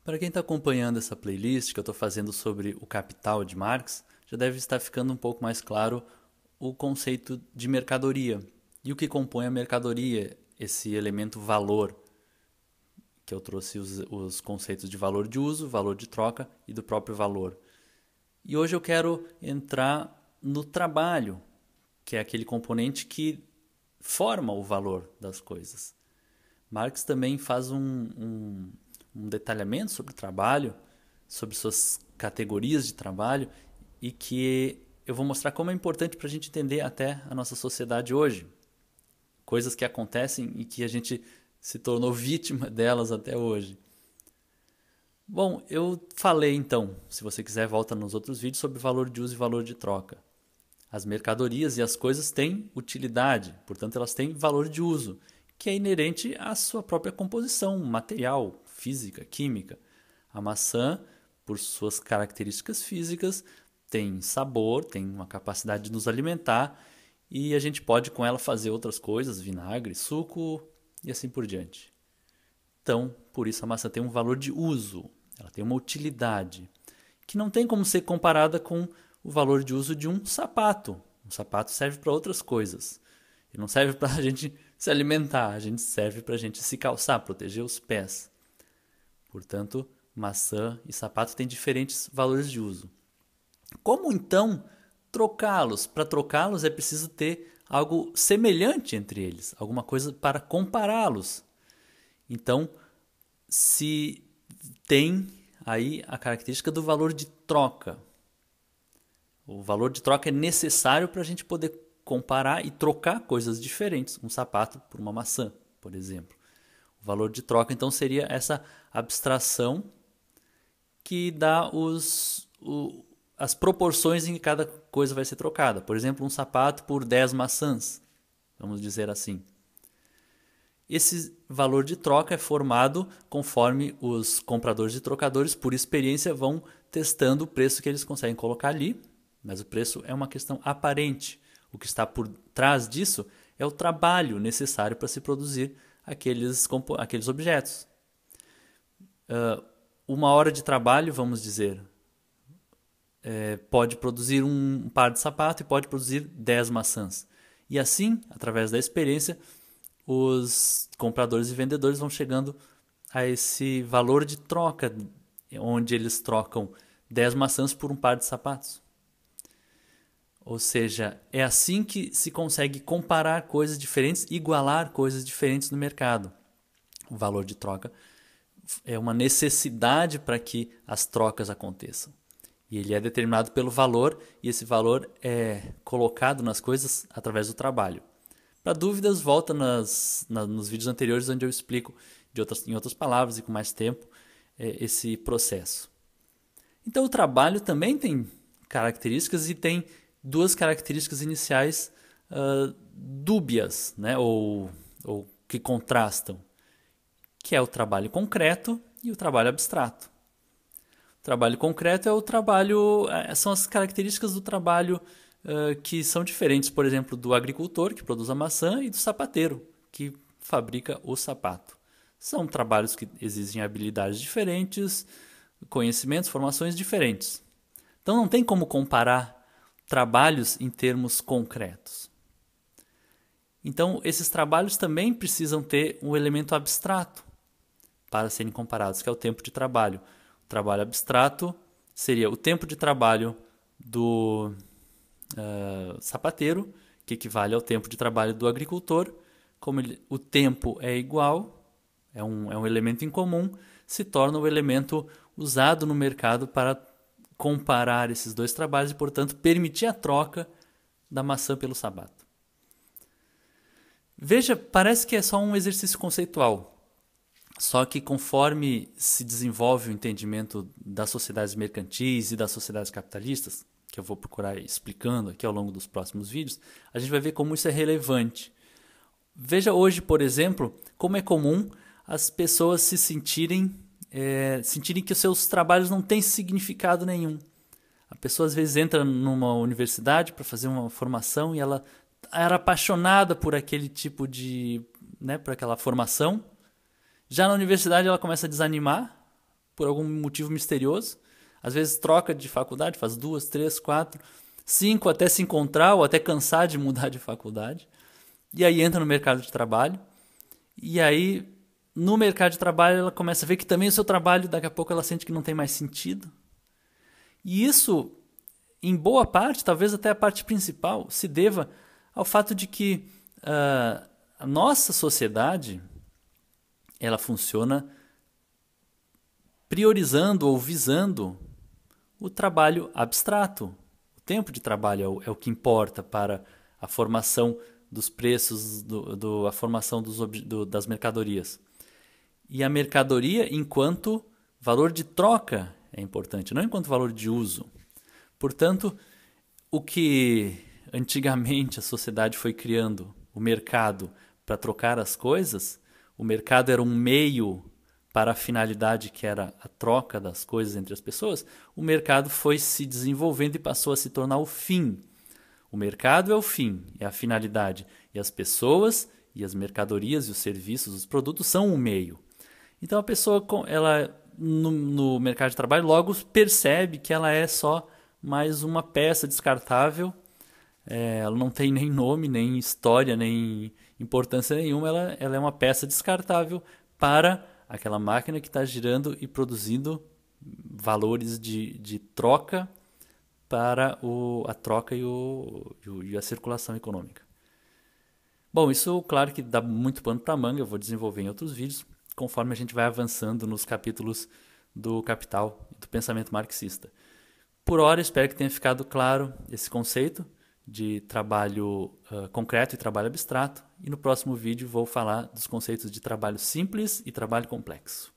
Para quem está acompanhando essa playlist que eu estou fazendo sobre o Capital de Marx, já deve estar ficando um pouco mais claro o conceito de mercadoria e o que compõe a mercadoria, esse elemento valor, que eu trouxe os conceitos de valor de uso, valor de troca e do próprio valor. E hoje eu quero entrar no trabalho, que é aquele componente que forma o valor das coisas. Marx também faz um detalhamento sobre o trabalho, sobre suas categorias de trabalho, e que eu vou mostrar como é importante para a gente entender até a nossa sociedade hoje. Coisas que acontecem e que a gente se tornou vítima delas até hoje. Bom, eu falei então, se você quiser volta nos outros vídeos, sobre valor de uso e valor de troca. As mercadorias e as coisas têm utilidade, portanto elas têm valor de uso, que é inerente à sua própria composição material, física, química. A maçã, por suas características físicas, tem sabor, tem uma capacidade de nos alimentar e a gente pode com ela fazer outras coisas, vinagre, suco e assim por diante. Então, por isso a maçã tem um valor de uso, ela tem uma utilidade, que não tem como ser comparada com o valor de uso de um sapato. Um sapato serve para outras coisas. E não serve para a gente se alimentar, a gente serve para a gente se calçar, proteger os pés. Portanto, maçã e sapato têm diferentes valores de uso. Como então trocá-los? Para trocá-los é preciso ter algo semelhante entre eles, alguma coisa para compará-los. Então, se tem aí a característica do valor de troca. O valor de troca é necessário para a gente poder comparar e trocar coisas diferentes, um sapato por uma maçã, por exemplo. O valor de troca, então, seria essa abstração que dá as proporções em que cada coisa vai ser trocada. Por exemplo, um sapato por 10 maçãs, vamos dizer assim. Esse valor de troca é formado conforme os compradores e trocadores, por experiência, vão testando o preço que eles conseguem colocar ali, mas o preço é uma questão aparente. O que está por trás disso é o trabalho necessário para se produzir aqueles objetos. Uma hora de trabalho, vamos dizer, pode produzir um par de sapato e pode produzir 10 maçãs. E assim, através da experiência, os compradores e vendedores vão chegando a esse valor de troca, onde eles trocam 10 maçãs por um par de sapatos. Ou seja, é assim que se consegue comparar coisas diferentes, igualar coisas diferentes no mercado. O valor de troca é uma necessidade para que as trocas aconteçam. E ele é determinado pelo valor, e esse valor é colocado nas coisas através do trabalho. Para dúvidas, volta nos vídeos anteriores onde eu explico em outras palavras e com mais tempo esse processo. Então o trabalho também tem características e tem duas características iniciais dúbias, né? ou que contrastam, que é o trabalho concreto e o trabalho abstrato. O trabalho concreto é o trabalho, são as características do trabalho que são diferentes, por exemplo, do agricultor, que produz a maçã, e do sapateiro, que fabrica o sapato. São trabalhos que exigem habilidades diferentes, conhecimentos, formações diferentes. Então não tem como comparar trabalhos em termos concretos. Então esses trabalhos também precisam ter um elemento abstrato para serem comparados, que é o tempo de trabalho. O trabalho abstrato seria o tempo de trabalho do sapateiro, que equivale ao tempo de trabalho do agricultor. Como o tempo é igual, é um elemento em comum, se torna o elemento usado no mercado para comparar esses dois trabalhos e, portanto, permitir a troca da maçã pelo sapato. Veja, parece que é só um exercício conceitual. Só que conforme se desenvolve o entendimento das sociedades mercantis e das sociedades capitalistas, que eu vou procurar explicando aqui ao longo dos próximos vídeos, a gente vai ver como isso é relevante. Veja hoje, por exemplo, como é comum as pessoas se sentirem que os seus trabalhos não têm significado nenhum. A pessoa às vezes entra numa universidade para fazer uma formação e ela era apaixonada por aquele tipo de, por aquela formação. Já na universidade ela começa a desanimar, por algum motivo misterioso. Às vezes troca de faculdade, faz 2, 3, 4, 5 até se encontrar ou até cansar de mudar de faculdade. E aí entra no mercado de trabalho. E aí, no mercado de trabalho, ela começa a ver que também o seu trabalho, daqui a pouco ela sente que não tem mais sentido. E isso, em boa parte, talvez até a parte principal, se deva ao fato de que a nossa sociedade ela funciona priorizando ou visando o trabalho abstrato. O tempo de trabalho é o que importa para a formação dos preços, a formação das mercadorias. E a mercadoria enquanto valor de troca é importante, não enquanto valor de uso. Portanto, o que antigamente a sociedade foi criando, o mercado, para trocar as coisas, o mercado era um meio para a finalidade que era a troca das coisas entre as pessoas, o mercado foi se desenvolvendo e passou a se tornar o fim. O mercado é o fim, é a finalidade. E as pessoas, e as mercadorias, e os serviços, os produtos são o meio. Então a pessoa, ela, no mercado de trabalho, logo percebe que ela é só mais uma peça descartável. Ela não tem nem nome, nem história, nem importância nenhuma. Ela é uma peça descartável para aquela máquina que está girando e produzindo valores de troca para a troca e a circulação econômica. Bom, isso claro que dá muito pano para manga, eu vou desenvolver em outros vídeos, conforme a gente vai avançando nos capítulos do Capital e do pensamento marxista. Por hora, espero que tenha ficado claro esse conceito de trabalho concreto e trabalho abstrato, e no próximo vídeo vou falar dos conceitos de trabalho simples e trabalho complexo.